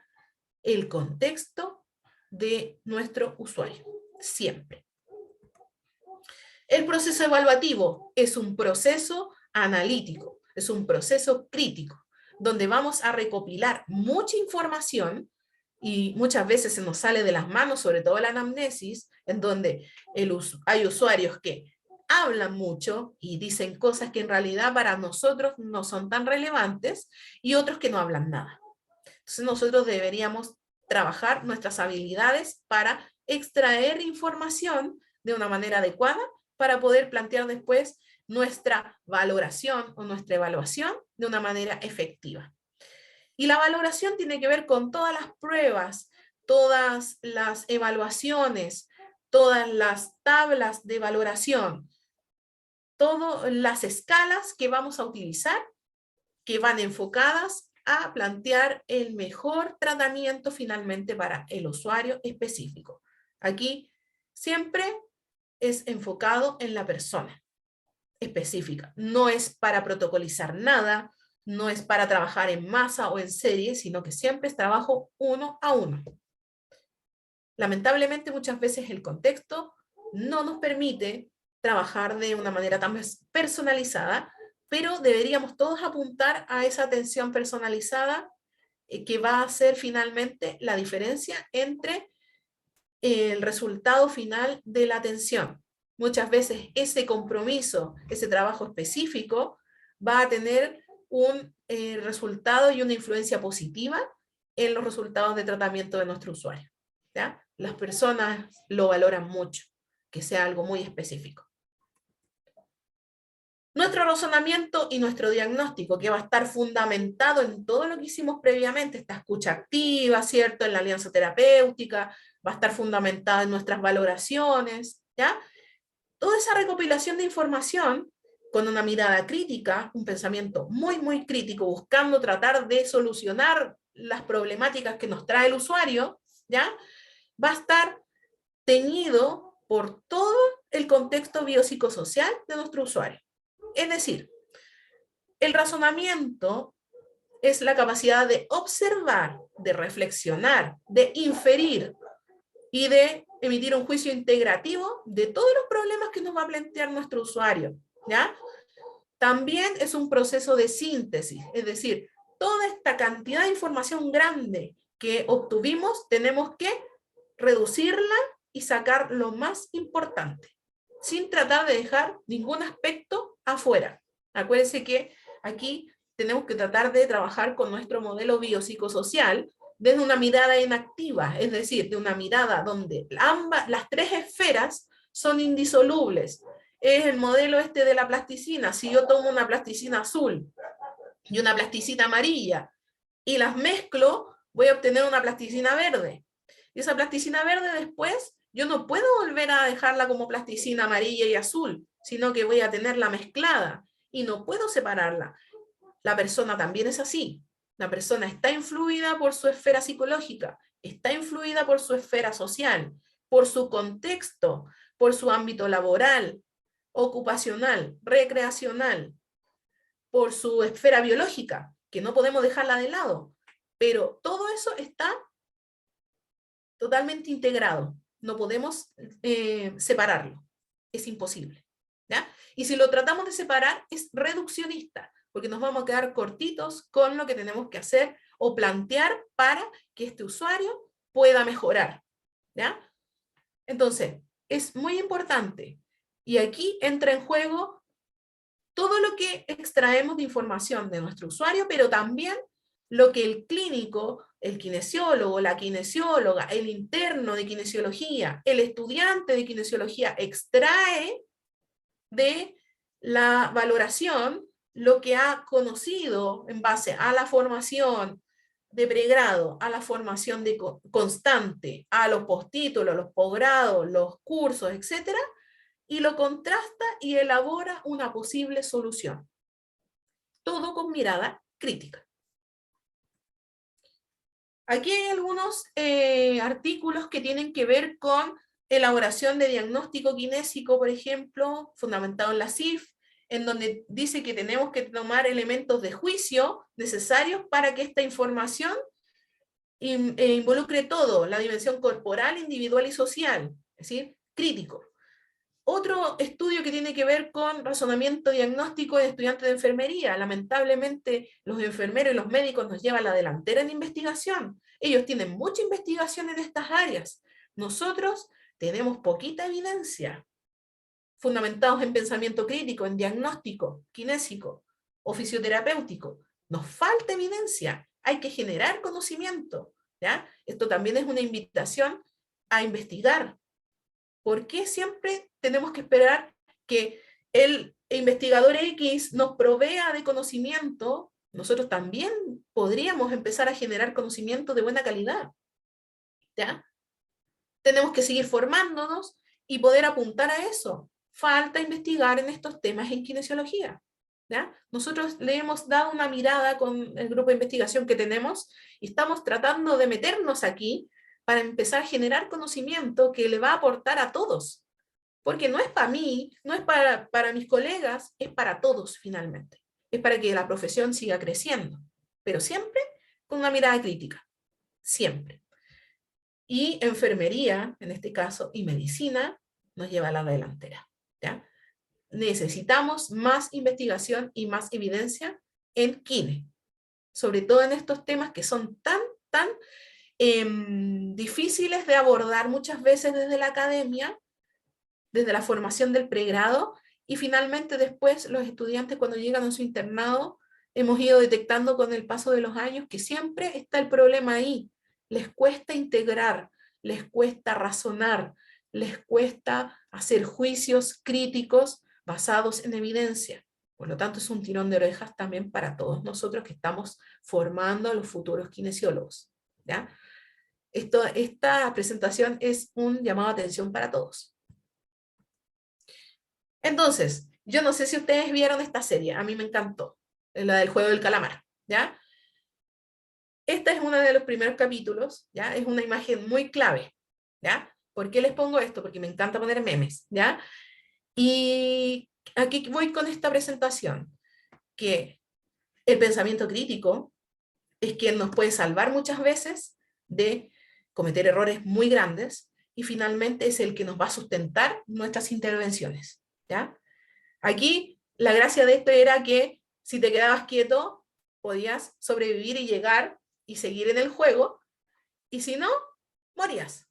el contexto de nuestro usuario. Siempre. El proceso evaluativo es un proceso analítico, es un proceso crítico, donde vamos a recopilar mucha información y muchas veces se nos sale de las manos, sobre todo la anamnesis, en donde hay usuarios que hablan mucho y dicen cosas que en realidad para nosotros no son tan relevantes, y otros que no hablan nada. Entonces nosotros deberíamos trabajar nuestras habilidades para extraer información de una manera adecuada para poder plantear después nuestra valoración o nuestra evaluación de una manera efectiva. Y la valoración tiene que ver con todas las pruebas, todas las evaluaciones, todas las tablas de valoración, todas las escalas que vamos a utilizar, que van enfocadas a plantear el mejor tratamiento finalmente para el usuario específico. Aquí siempre es enfocado en la persona específica. No es para protocolizar nada, no es para trabajar en masa o en serie, sino que siempre es trabajo uno a uno. Lamentablemente muchas veces el contexto no nos permite trabajar de una manera tan personalizada, pero deberíamos todos apuntar a esa atención personalizada que va a ser finalmente la diferencia entre el resultado final de la atención. Muchas veces ese compromiso, ese trabajo específico, va a tener un resultado y una influencia positiva en los resultados de tratamiento de nuestro usuario, ¿ya? Las personas lo valoran mucho, que sea algo muy específico. Nuestro razonamiento y nuestro diagnóstico, que va a estar fundamentado en todo lo que hicimos previamente, esta escucha activa, ¿cierto? En la alianza terapéutica, va a estar fundamentada en nuestras valoraciones, ¿ya? Toda esa recopilación de información, con una mirada crítica, un pensamiento muy, muy crítico, buscando tratar de solucionar las problemáticas que nos trae el usuario, ¿ya? Va a estar teñido por todo el contexto biopsicosocial de nuestro usuario. Es decir, el razonamiento es la capacidad de observar, de reflexionar, de inferir y de emitir un juicio integrativo de todos los problemas que nos va a plantear nuestro usuario, ¿ya? También es un proceso de síntesis, es decir, toda esta cantidad de información grande que obtuvimos, tenemos que reducirla y sacar lo más importante, sin tratar de dejar ningún aspecto afuera. Acuérdense que aquí tenemos que tratar de trabajar con nuestro modelo biopsicosocial desde una mirada inactiva, es decir, de una mirada donde las tres esferas son indisolubles. Es el modelo este de la plasticina. Si yo tomo una plasticina azul y una plasticina amarilla y las mezclo, voy a obtener una plasticina verde. Y esa plasticina verde después, yo no puedo volver a dejarla como plasticina amarilla y azul, sino que voy a tenerla mezclada y no puedo separarla. La persona también es así. La persona está influida por su esfera psicológica, está influida por su esfera social, por su contexto, por su ámbito laboral, ocupacional, recreacional, por su esfera biológica, que no podemos dejarla de lado. Pero todo eso está totalmente integrado. No podemos separarlo. Es imposible, ¿ya? Y si lo tratamos de separar, es reduccionista, porque nos vamos a quedar cortitos con lo que tenemos que hacer o plantear para que este usuario pueda mejorar, ¿ya? Entonces, es muy importante. Y aquí entra en juego todo lo que extraemos de información de nuestro usuario, pero también lo que el clínico, el kinesiólogo, la kinesióloga, el interno de kinesiología, el estudiante de kinesiología extrae de la valoración lo que ha conocido en base a la formación de pregrado, a la formación de constante, a los postítulos, los posgrados, los cursos, etcétera, y lo contrasta y elabora una posible solución. Todo con mirada crítica. Aquí hay algunos artículos que tienen que ver con elaboración de diagnóstico kinésico, por ejemplo, fundamentado en la CIF, en donde dice que tenemos que tomar elementos de juicio necesarios para que esta información involucre todo, la dimensión corporal, individual y social, es decir, crítico. Otro estudio que tiene que ver con razonamiento diagnóstico de estudiantes de enfermería. Lamentablemente, los enfermeros y los médicos nos llevan a la delantera en investigación. Ellos tienen mucha investigación en estas áreas. Nosotros tenemos poquita evidencia, fundamentados en pensamiento crítico, en diagnóstico, kinésico o fisioterapéutico. Nos falta evidencia. Hay que generar conocimiento, ¿ya? Esto también es una invitación a investigar. ¿Por qué siempre tenemos que esperar que el investigador X nos provea de conocimiento, nosotros también podríamos empezar a generar conocimiento de buena calidad, ¿ya? Tenemos que seguir formándonos y poder apuntar a eso. Falta investigar en estos temas en kinesiología, ¿ya? Nosotros le hemos dado una mirada con el grupo de investigación que tenemos y estamos tratando de meternos aquí para empezar a generar conocimiento que le va a aportar a todos. Porque no es para mí, no es para mis colegas, es para todos finalmente. Es para que la profesión siga creciendo, pero siempre con una mirada crítica, siempre. Y enfermería, en este caso, y medicina, nos lleva a la delantera, ¿ya? Necesitamos más investigación y más evidencia en kine, sobre todo en estos temas que son tan difíciles de abordar muchas veces desde la academia, desde la formación del pregrado, y finalmente después los estudiantes cuando llegan a su internado, hemos ido detectando con el paso de los años que siempre está el problema ahí. Les cuesta integrar, les cuesta razonar, les cuesta hacer juicios críticos basados en evidencia. Por lo tanto, es un tirón de orejas también para todos nosotros que estamos formando a los futuros kinesiólogos, ¿ya? Esta presentación es un llamado a atención para todos. Entonces, yo no sé si ustedes vieron esta serie, a mí me encantó, la del juego del calamar, ¿ya? Esta es uno de los primeros capítulos, ¿ya? Es una imagen muy clave, ¿ya? ¿Por qué les pongo esto? Porque me encanta poner memes, ¿ya? Y aquí voy con esta presentación, que el pensamiento crítico es quien nos puede salvar muchas veces de cometer errores muy grandes y finalmente es el que nos va a sustentar nuestras intervenciones, ¿ya? Aquí la gracia de esto era que si te quedabas quieto, podías sobrevivir y llegar y seguir en el juego, y si no, morías.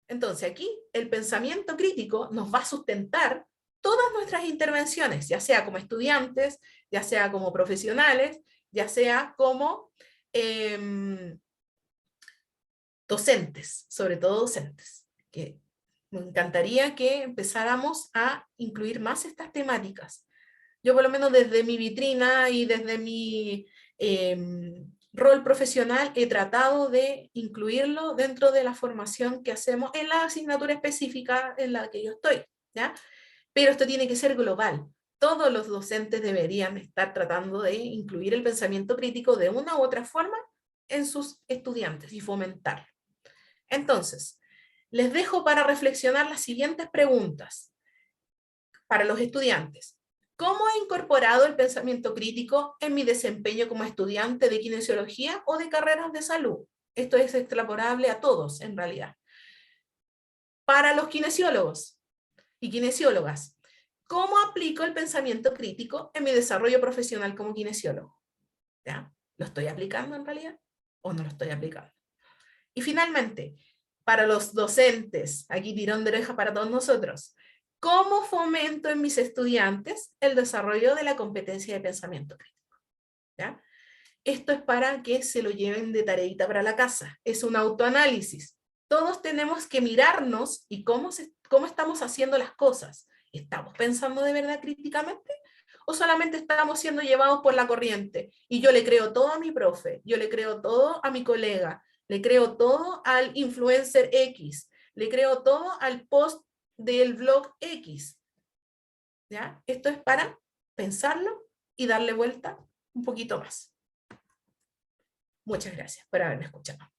Entonces aquí el pensamiento crítico nos va a sustentar todas nuestras intervenciones, ya sea como estudiantes, ya sea como profesionales, ya sea como docentes, sobre todo docentes, que me encantaría que empezáramos a incluir más estas temáticas. Yo por lo menos desde mi vitrina y desde mi rol profesional he tratado de incluirlo dentro de la formación que hacemos en la asignatura específica en la que yo estoy, ¿ya? Pero esto tiene que ser global. Todos los docentes deberían estar tratando de incluir el pensamiento crítico de una u otra forma en sus estudiantes y fomentarlo. Entonces, les dejo para reflexionar las siguientes preguntas para los estudiantes. ¿Cómo he incorporado el pensamiento crítico en mi desempeño como estudiante de kinesiología o de carreras de salud? Esto es extrapolable a todos, en realidad. Para los kinesiólogos y kinesiólogas, ¿cómo aplico el pensamiento crítico en mi desarrollo profesional como kinesiólogo? ¿Ya? ¿Lo estoy aplicando en realidad o no lo estoy aplicando? Y finalmente, para los docentes, aquí tirón de oreja para todos nosotros, ¿cómo fomento en mis estudiantes el desarrollo de la competencia de pensamiento crítico? ¿Ya? Esto es para que se lo lleven de tareita para la casa. Es un autoanálisis. Todos tenemos que mirarnos y cómo estamos haciendo las cosas. ¿Estamos pensando de verdad críticamente? ¿O solamente estamos siendo llevados por la corriente? Y yo le creo todo a mi profe, yo le creo todo a mi colega, le creo todo al influencer X, le creo todo al post del blog X. ¿Ya? Esto es para pensarlo y darle vuelta un poquito más. Muchas gracias por haberme escuchado.